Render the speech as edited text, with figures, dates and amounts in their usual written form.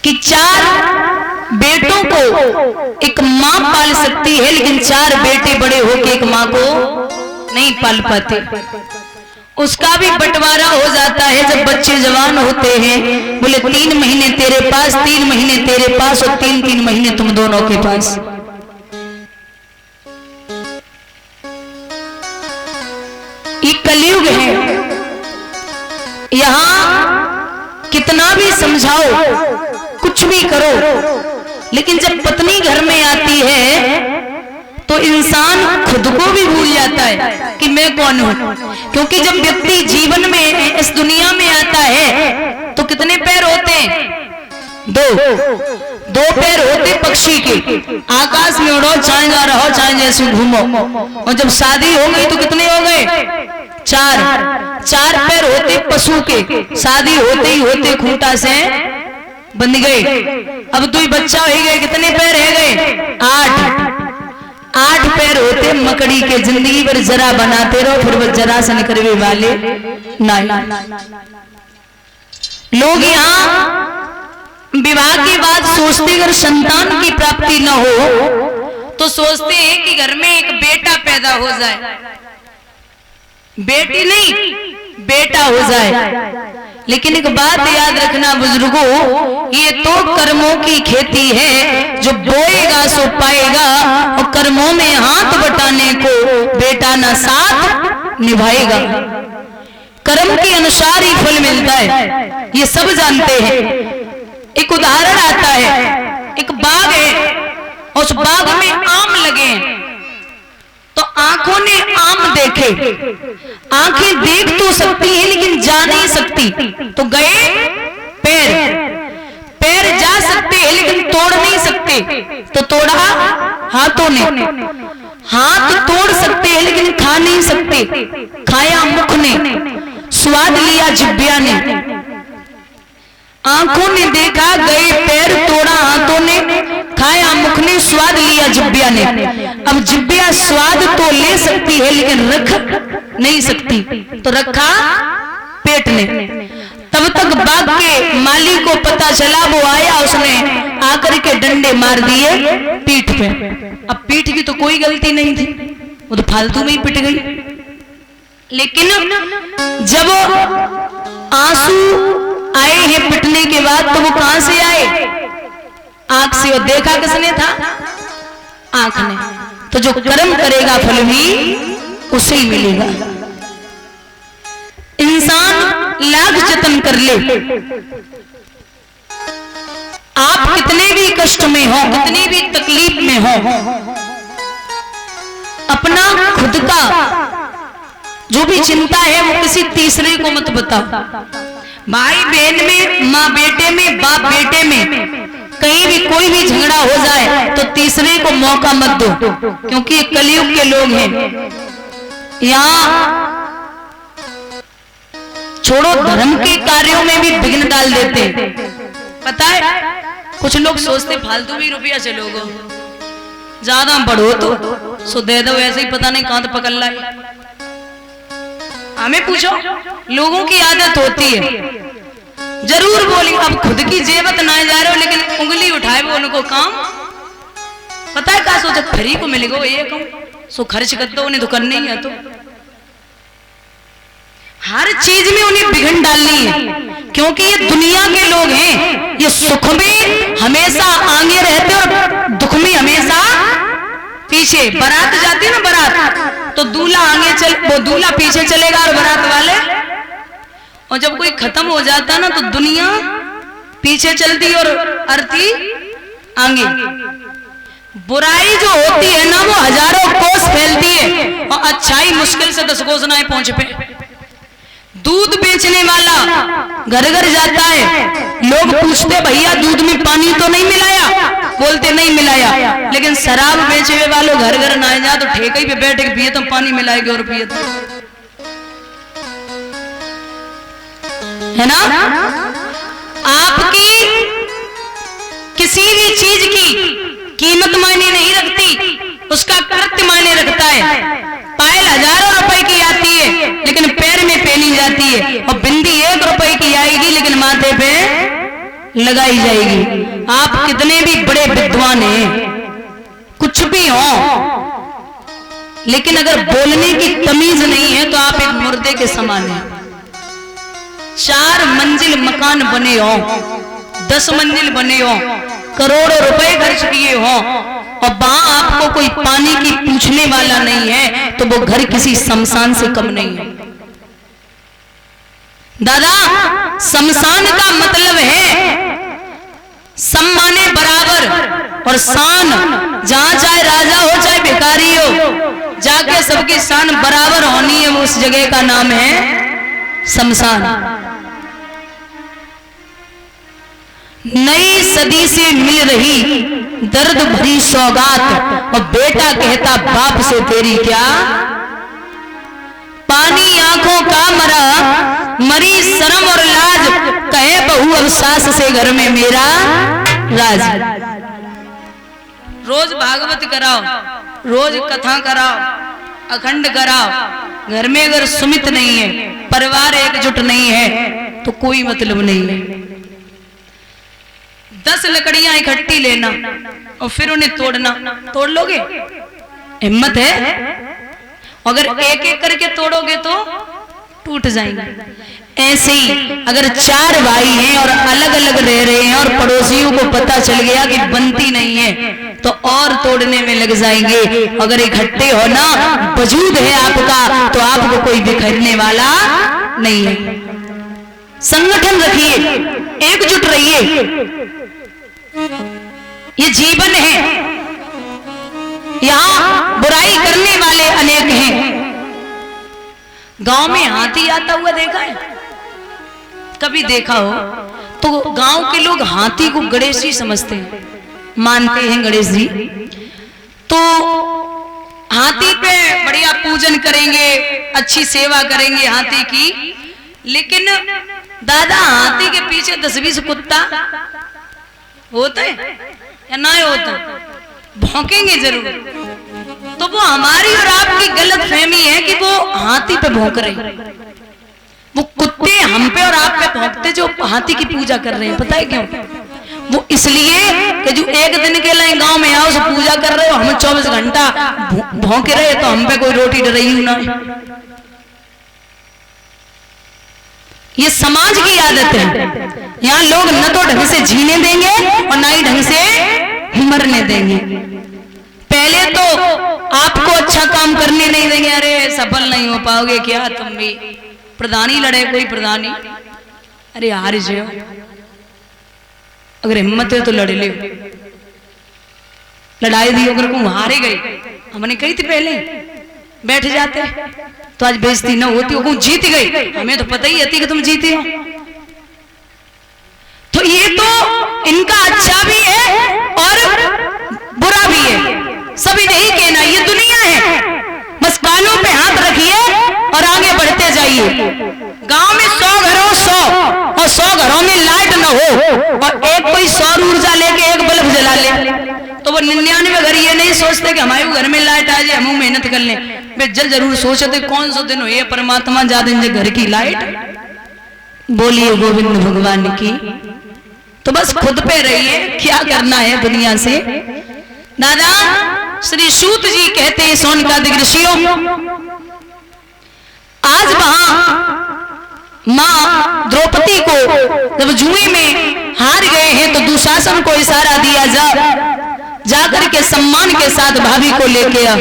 कि 4 बेटों को एक मां पाल सकती है, लेकिन 4 बेटे बड़े होकर एक मां को नहीं पाल पाते। उसका भी बंटवारा हो जाता है जब बच्चे जवान होते हैं। बोले 3 महीने तेरे पास, 3 महीने तेरे पास और 3-3 महीने तुम दोनों के पास। ये कलयुग है। यहां कितना भी समझाओ, कुछ भी करो, लेकिन जब पत्नी घर में आती है तो इंसान खुद को भी भूल जाता है कि मैं कौन हूं। क्योंकि जब व्यक्ति जीवन में इस दुनिया में आता है तो कितने पैर होते हैं? 2 पैर होते पक्षी के। आकाश में उड़ो, चाहे जा रहो, चाहे जैसे घूमो। और जब शादी हो गई तो कितने हो गए? 4 पैर होते पशु के। शादी होते ही होते खूंटा से बंध गए। अब तो ही बच्चा हो गए, कितने पैर रह गए? 8 पैर होते मकड़ी के। जिंदगी भर जरा बनाते रहो, फिर वो जरा से निकलने वाले नहीं। लोग यहाँ विवाह के बाद सोचते अगर संतान की प्राप्ति न हो तो सोचते हैं कि घर में एक बेटा पैदा हो जाए। बेटी नहीं, बेटा हो जाए। लेकिन एक बात याद रखना बुजुर्गों, ये तो कर्मों की खेती है। जो बोएगा सो पाएगा, और कर्मों में हाथ बटाने को बेटा न साथ निभाएगा। कर्म के अनुसार ही फल मिलता है, ये सब जानते हैं। एक उदाहरण आता है, एक बाग है, उस बाग में आम लगे हैं। तो आंखों ने आम देखे। आंखें देख तो सकती हैं लेकिन जा नहीं सकती, तो गए पैर जा सकते हैं लेकिन तोड़ नहीं सकते, तो तोड़ा हाथों ने। हाथ तोड़ सकते हैं लेकिन खा नहीं सकते, खाया मुख ने, स्वाद लिया जिह्वा ने। आंखों ने देखा, गए पैर, तोड़ा हाथों ने, खाया मुख ने, स्वाद लिया जिह्वा ने। अब जिह्वा स्वाद तो ले सकती है लेकिन रख नहीं सकती, तो रखा पेट ने। तब तक बाग के मालिक को पता चला, वो आया, उसने आकर के डंडे मार दिए पीठ पे। अब पीठ की तो कोई गलती नहीं थी, वो तो फालतू में ही पिट गई। लेकिन जब आंसू आए हैं पिटने के बाद, तो वो कहां से आए? आंख से। और देखा किसने था? आंख ने। तो जो कर्म करेगा फल भी उसे ही मिलेगा। इंसान लाख जतन कर ले, आप कितने भी कष्ट में हो, कितनी भी तकलीफ में हो, अपना खुद का जो भी चिंता है वो किसी तीसरे को मत बताओ। भाई बहन में, माँ बेटे में, बाप बेटे में कहीं भी कोई भी झगड़ा हो जाए तो तीसरे को मौका मत दो, क्योंकि ये कलयुग के लोग हैं। यहाँ छोड़ो, धर्म के कार्यों में भी विघ्न डाल देते हैं। पता है, कुछ लोग सोचते फालतू भी रुपया से लोगों ज्यादा बढ़ो तो सो दे दो, ऐसे ही पता नहीं कहां तो पकड़ लाई। हमें पूछो, लोगों की आदत होती है जरूर बोली। अब खुद की जेबत ना जा रहे हो लेकिन उंगली उठाए वो उनको काम पता है क्या सोचा, फ्री को मिलेगा ये कम सो खर्च कर दो, उन्हें तो करने ही है। तो हर चीज में उन्हें विघ्न डालनी है, क्योंकि ये दुनिया के लोग हैं। ये सुख में हमेशा आगे रहते और दुख में हमेशा पीछे। बारात जाती है ना, बारात तो दूल्हा आगे चल, वो दूल्हा पीछे चलेगा और बारात वाले। और जब कोई खत्म हो जाता ना तो दुनिया पीछे चलती और अर्थी आगे। बुराई जो होती है ना वो हजारों कोस फैलती है और अच्छाई मुश्किल से 10 कोस ना पहुंच पे। दूध बेचने वाला घर घर जाता है, लोग पूछते भैया दूध में पानी तो नहीं मिलाया, बोलते नहीं मिलाया। लेकिन शराब बेचने वालों घर घर ना जा तो ठेके पे बैठ के पिए तो पानी मिलाएंगे और पिए तो, है ना। आपकी किसी भी चीज की कीमत मायने नहीं रखती, उसका कृत्य मायने रखता है। पायल हजारों रुपए की आती है लेकिन पैर में पहनी जाती है, और बिंदी 1 रुपए की आएगी लेकिन माथे पे लगाई जाएगी। आप कितने भी बड़े विद्वान हैं, कुछ भी हो, लेकिन अगर बोलने की तमीज नहीं है तो आप एक मुर्दे के समान हैं। 4 मंजिल मकान बने हो, 10 मंजिल बने हो, करोड़ों रुपए खर्च किए हो, और वहां आपको कोई पानी की पूछने वाला नहीं है, तो वो घर किसी शमशान से कम नहीं है। दादा, शमशान का मतलब है सम्माने बराबर और शान, जहां चाहे राजा हो चाहे भिखारी हो, जाके सबकी शान बराबर होनी है, उस जगह का नाम है शमशान। नई सदी से मिल रही दर्द भरी सौगात, और बेटा कहता बाप से तेरी क्या, पानी आंखों का मरा, मरी शर्म और लाज, कहे बहू अब सास से घर में मेरा राज। रोज भागवत कराओ, रोज कथा कराओ, अखंड कराओ, घर में अगर सुमित नहीं है, परिवार एकजुट नहीं है, तो कोई मतलब नहीं है। 10 लकड़ियां इकट्ठी लेना और फिर उन्हें तोड़ना, तोड़ लोगे? हिम्मत है? अगर एक एक करके तोड़ोगे तो टूट जाएंगे। ऐसे ही अगर 4 भाई हैं और अलग अलग रह रहे हैं और पड़ोसियों को पता चल गया कि बनती नहीं है, तो और तोड़ने में लग जाएंगे। अगर इकट्ठे होना वजूद है आपका, तो आपको कोई बिखरने वाला नहीं है। संगठन रखिए, एकजुट रहिए, ये जीवन है। यहां बुराई करने वाले अनेक हैं। गांव में हाथी आता हुआ देखा है? कभी देखा हो तो गांव के लोग हाथी को गणेश जी समझते हैं, मानते हैं गणेश जी। तो हाथी पे बढ़िया पूजन करेंगे, अच्छी सेवा करेंगे हाथी की। लेकिन दादा, हाथी के पीछे 10-20 कुत्ता होते या ना होता, भौंकेंगे जरूर। तो वो हमारी और आपकी गलत फहमी है कि वो हाथी पे भौंक रहे। वो कुत्ते हम पे और आप पे भौंकते जो हाथी की पूजा कर रहे हैं। पता है क्यों? वो इसलिए कि जो एक दिन के लिए गांव में आओ, पूजा कर रहे हो, हम 24 घंटा भौंके रहे, तो हम पे कोई रोटी डरई ना। ये समाज की आदत है। यहाँ लोग न तो ढंग से जीने देंगे और ना ही ढंग से मरने देंगे। पहले तो आपको अच्छा काम करने नहीं देंगे, अरे सफल नहीं हो पाओगे क्या तुम भी, प्रधानी लड़े कोई प्रधानी, अरे हार जाओ, अगर हिम्मत है तो लड़ ले, लड़ाई दी अगर को हारे गए, हमने कही थी पहले बैठ जाते तो आज बेइज्जती न होती, वो जीत गई, हमें तो पता ही थी कि तुम जीते हो। तो ये तो इनका अच्छा भी है और बुरा भी है, सभी यही कहना, ये दुनिया है। बस कानों पे हाथ रखिए और आगे बढ़ते जाइए। गांव में 100 घरों 100 और 100 घरों में लाइट न हो और एक कोई सौर ऊर्जा लेके एक बल्ब जला ले, तो वो 99 घर ये नहीं सोचते कि हमारे घर में लाइट आ जाए, हम मेहनत कर लें। वे जरूर सोचते कौन सा दिन हो ये परमात्मा ज्यादा घर की लाइट, बोलिए गोविंद भगवान की। तो बस खुद पे रहिए, क्या करना है दुनिया से। दादा, श्री सूत जी कहते हैं सोनकादिक ऋषियों, आज वहां मां द्रौपदी को जब जुए में हार गए हैं तो दुशासन को इशारा दिया, जाकर के सम्मान के साथ भाभी को लेके आ।